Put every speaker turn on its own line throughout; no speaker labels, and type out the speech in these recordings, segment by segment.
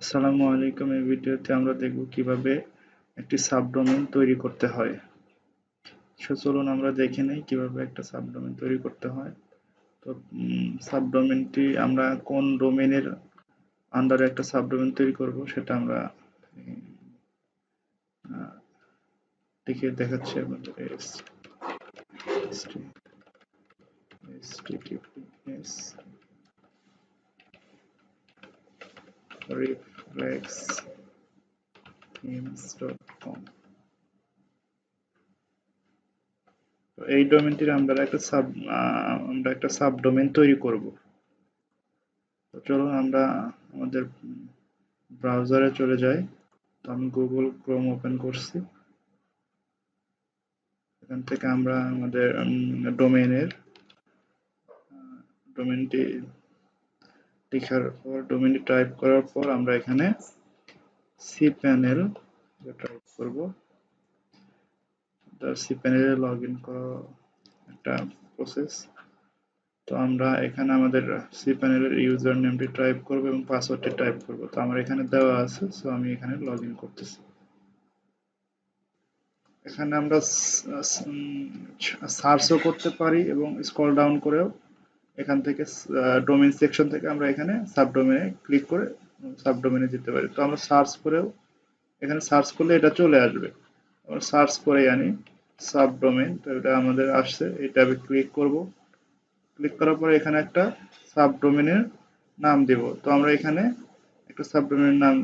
আসসালামু আলাইকুম। এই ভিডিওতে আমরা দেখব কিভাবে একটি সাবডোমেন তৈরি করতে হয়। চলুন আমরা দেখে নেই কিভাবে একটা সাবডোমেন তৈরি করতে হয়। তো সাবডোমেনটি আমরা কোন ডোমেনের আন্ডারে একটা সাবডোমেন তৈরি করব সেটা আমরা লিখে দেখাচ্ছি আপনাদের। https reflexthemes.com। তো এই ডোমেনটির আমরা একটা সাবডোমেন তৈরি করব। তো চলুন আমরা আমাদের ব্রাউজারে চলে যাই। তো আমি গুগল ক্রোম ওপেন করছি। এখান থেকে আমরা আমাদের ডোমেনটি ডোমেনটি টাইপ করার পর আমরা এখানে cPanel টাইপ করব। cPanel এ লগ ইন করা একটা প্রসেস। তো আমরা এখানে আমাদের cPanel এর ইউজার নেমটি টাইপ করব এবং পাসওয়ার্ডটি টাইপ করব। তো আমার এখানে দেওয়া আছে, সো আমি এখানে লগ ইন করতেছি। এখানে আমরা সার্চও করতে পারি এবং স্ক্রল ডাউন করেও এখান থেকে ডোমেইন সেকশন থেকে আমরা এখানে সাবডোমেনে ক্লিক করে সাবডোমেনে যেতে পারি। তো আমরা সার্চ করেও এখানে সার্চ করলে এটা চলে আসবে। আমরা সার্চ করে আনি সাবডোমেন। তো এটা আমাদের আসছে, এই ট্যাবে ক্লিক করব। ক্লিক করার পরে এখানে একটা সাবডোমেনের নাম দেব। তো আমরা এখানে একটা সাবডোমেনের নাম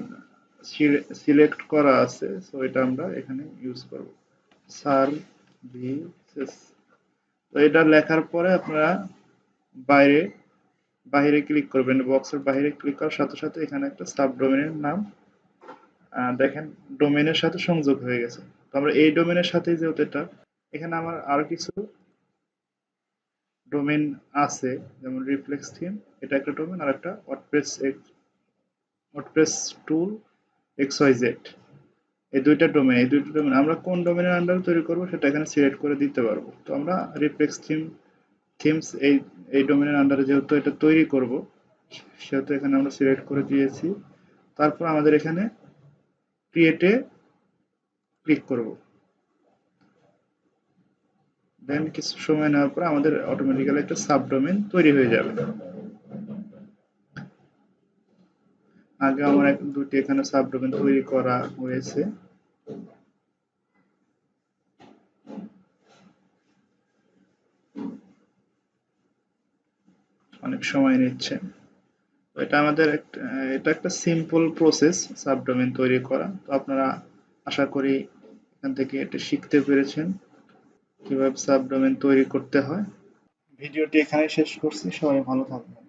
সিলেক্ট করা আছে, সো এটা আমরা এখানে ইউজ করব, সার্ভিসেস। তো এটা লেখার পরে আপনারা বাইরে ক্লিক করবেন। বক্সের বাইরে ক্লিক করার সাথে সাথে এখানে একটা সাবডোমেনের নাম দেখেন ডোমেনের সাথে সংযোগ হয়ে গেছে। তো আমরা এই ডোমেনের সাথেই যেহেতু এটা, এখানে আমার আরো কিছু ডোমেন আছে, যেমন রিফ্লেক্স থিম, এটা একটা ডোমেন, আর একটা ওয়ার্ডপ্রেস টুল XYZ। এই দুইটা ডোমেন আমরা কোন ডোমেনের আন্ডারে তৈরি করব সেটা এখানে সিলেক্ট করে দিতে পারবো। তো আমরা রিফ্লেক্স থিমস এই ডোমেনের আন্ডারে যেহেতু এটা তৈরি করব, সেহেতু এখানে আমরা সিলেক্ট করে দিয়েছি। তারপর আমাদের এখানে ক্রিয়েটে ক্লিক করব। দেন কিছু সময় নেওয়ার পর আমাদের অটোমেটিক্যালি একটা সাবডোমেন তৈরি হয়ে যাবে। আগে আমার দুটি এখানে সাবডোমেন তৈরি করা হয়েছে। অনেক সময় নিচ্ছে। এটা একটা সিম্পল প্রসেস সাবডোমেন তৈরি করা। তো আপনারা আশা করি এখান থেকে এটা শিখতে পেরেছেন কিভাবে সাবডোমেন তৈরি করতে হয়। ভিডিওটি এখানে শেষ করছি। সবাই ভালো থাকবেন।